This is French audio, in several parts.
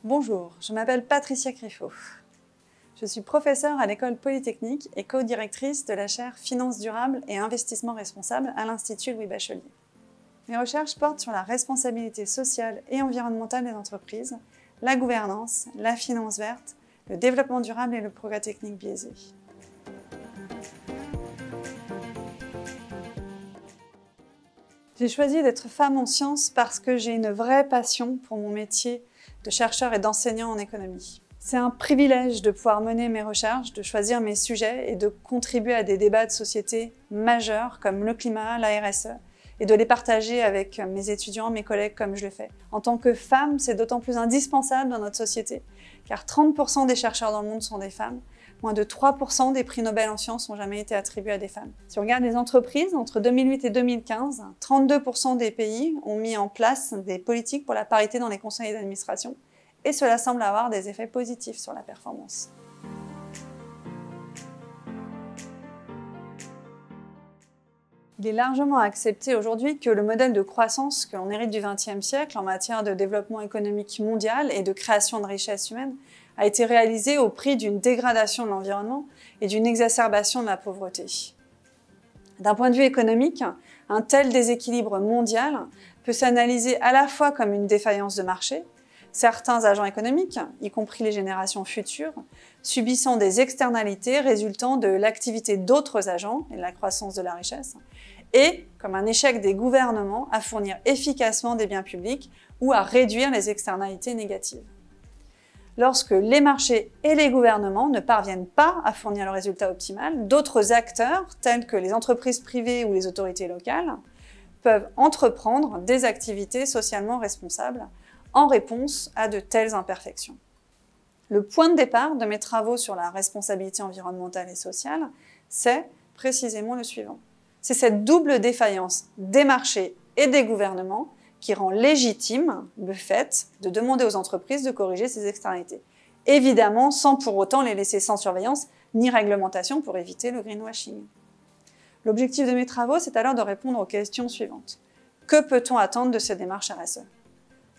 Bonjour, je m'appelle Patricia Criffo. Je suis professeure à l'École Polytechnique et co-directrice de la chaire Finances durables et Investissement responsable à l'Institut Louis Bachelier. Mes recherches portent sur la responsabilité sociale et environnementale des entreprises, la gouvernance, la finance verte, le développement durable et le progrès technique biaisé. J'ai choisi d'être femme en sciences parce que j'ai une vraie passion pour mon métier de chercheur et d'enseignant en économie. C'est un privilège de pouvoir mener mes recherches, de choisir mes sujets et de contribuer à des débats de société majeurs comme le climat, la RSE, et de les partager avec mes étudiants, mes collègues comme je le fais. En tant que femme, c'est d'autant plus indispensable dans notre société, car 30% des chercheurs dans le monde sont des femmes. Moins de 3% des prix Nobel en sciences n'ont jamais été attribués à des femmes. Si on regarde les entreprises, entre 2008 et 2015, 32% des pays ont mis en place des politiques pour la parité dans les conseils d'administration, et cela semble avoir des effets positifs sur la performance. Il est largement accepté aujourd'hui que le modèle de croissance que l'on hérite du XXe siècle en matière de développement économique mondial et de création de richesses humaines a été réalisé au prix d'une dégradation de l'environnement et d'une exacerbation de la pauvreté. D'un point de vue économique, un tel déséquilibre mondial peut s'analyser à la fois comme une défaillance de marché, certains agents économiques, y compris les générations futures, subissant des externalités résultant de l'activité d'autres agents et de la croissance de la richesse, et comme un échec des gouvernements à fournir efficacement des biens publics ou à réduire les externalités négatives. Lorsque les marchés et les gouvernements ne parviennent pas à fournir le résultat optimal, d'autres acteurs, tels que les entreprises privées ou les autorités locales, peuvent entreprendre des activités socialement responsables en réponse à de telles imperfections. Le point de départ de mes travaux sur la responsabilité environnementale et sociale, c'est précisément le suivant. C'est cette double défaillance des marchés et des gouvernements qui rend légitime le fait de demander aux entreprises de corriger ces externalités. Évidemment, sans pour autant les laisser sans surveillance ni réglementation pour éviter le greenwashing. L'objectif de mes travaux, c'est alors de répondre aux questions suivantes. Que peut-on attendre de ces démarches RSE ?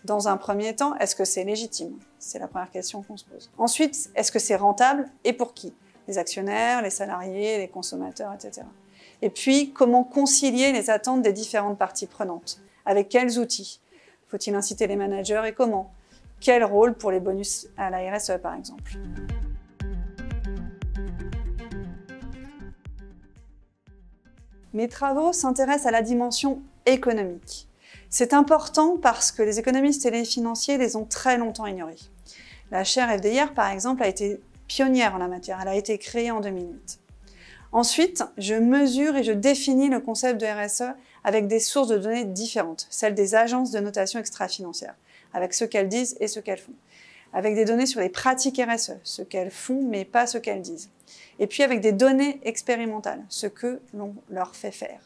Dans un premier temps, est-ce que c'est légitime ? C'est la première question qu'on se pose. Ensuite, est-ce que c'est rentable et pour qui ? Les actionnaires, les salariés, les consommateurs, etc. Et puis, comment concilier les attentes des différentes parties prenantes ? Avec quels outils? Faut-il inciter les managers et comment? Quel rôle pour les bonus à la RSE, par exemple? Mes travaux s'intéressent à la dimension économique. C'est important parce que les économistes et les financiers les ont très longtemps ignorés. La chaire FDIR, par exemple, a été pionnière en la matière. Elle a été créée en 2008. Ensuite, je mesure et je définis le concept de RSE avec des sources de données différentes, celles des agences de notation extra-financière, avec ce qu'elles disent et ce qu'elles font. Avec des données sur les pratiques RSE, ce qu'elles font mais pas ce qu'elles disent. Et puis avec des données expérimentales, ce que l'on leur fait faire.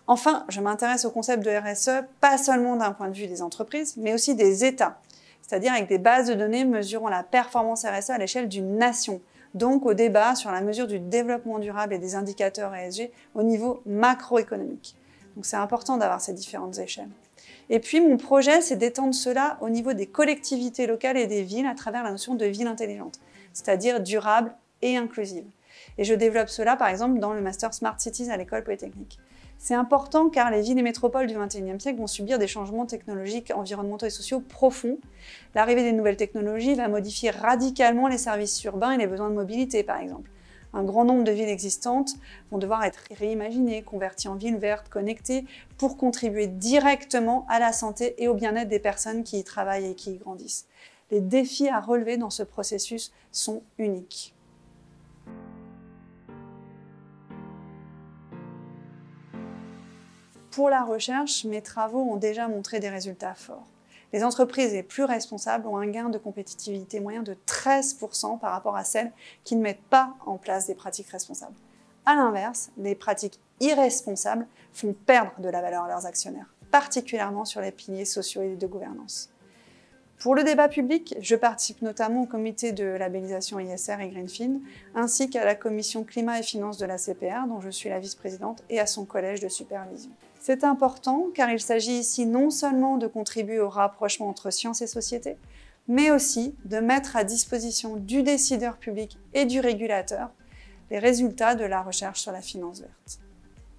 Enfin, je m'intéresse au concept de RSE pas seulement d'un point de vue des entreprises, mais aussi des États, c'est-à-dire avec des bases de données mesurant la performance RSE à l'échelle d'une nation, donc au débat sur la mesure du développement durable et des indicateurs ESG au niveau macroéconomique. Donc c'est important d'avoir ces différentes échelles. Et puis mon projet, c'est d'étendre cela au niveau des collectivités locales et des villes à travers la notion de ville intelligente, c'est-à-dire durable et inclusive. Et je développe cela par exemple dans le Master Smart Cities à l'École Polytechnique. C'est important car les villes et métropoles du XXIe siècle vont subir des changements technologiques, environnementaux et sociaux profonds. L'arrivée des nouvelles technologies va modifier radicalement les services urbains et les besoins de mobilité par exemple. Un grand nombre de villes existantes vont devoir être réimaginées, converties en villes vertes, connectées, pour contribuer directement à la santé et au bien-être des personnes qui y travaillent et qui y grandissent. Les défis à relever dans ce processus sont uniques. Pour la recherche, mes travaux ont déjà montré des résultats forts. Les entreprises les plus responsables ont un gain de compétitivité moyen de 13% par rapport à celles qui ne mettent pas en place des pratiques responsables. A l'inverse, les pratiques irresponsables font perdre de la valeur à leurs actionnaires, particulièrement sur les piliers sociaux et de gouvernance. Pour le débat public, je participe notamment au comité de labellisation ISR et Greenfin, ainsi qu'à la commission climat et finances de la CPR, dont je suis la vice-présidente, et à son collège de supervision. C'est important car il s'agit ici non seulement de contribuer au rapprochement entre science et société, mais aussi de mettre à disposition du décideur public et du régulateur les résultats de la recherche sur la finance verte.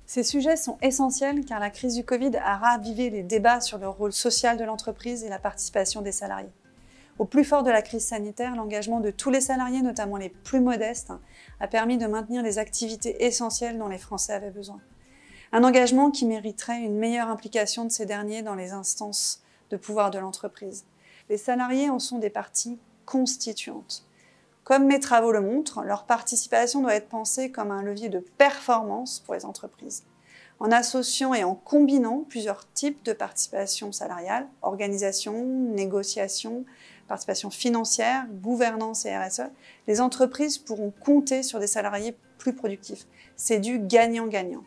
Ces sujets sont essentiels car la crise du Covid a ravivé les débats sur le rôle social de l'entreprise et la participation des salariés. Au plus fort de la crise sanitaire, l'engagement de tous les salariés, notamment les plus modestes, a permis de maintenir les activités essentielles dont les Français avaient besoin. Un engagement qui mériterait une meilleure implication de ces derniers dans les instances de pouvoir de l'entreprise. Les salariés en sont des parties constituantes. Comme mes travaux le montrent, leur participation doit être pensée comme un levier de performance pour les entreprises. En associant et en combinant plusieurs types de participation salariale, organisation, négociation, participation financière, gouvernance et RSE, les entreprises pourront compter sur des salariés plus productifs. C'est du gagnant-gagnant.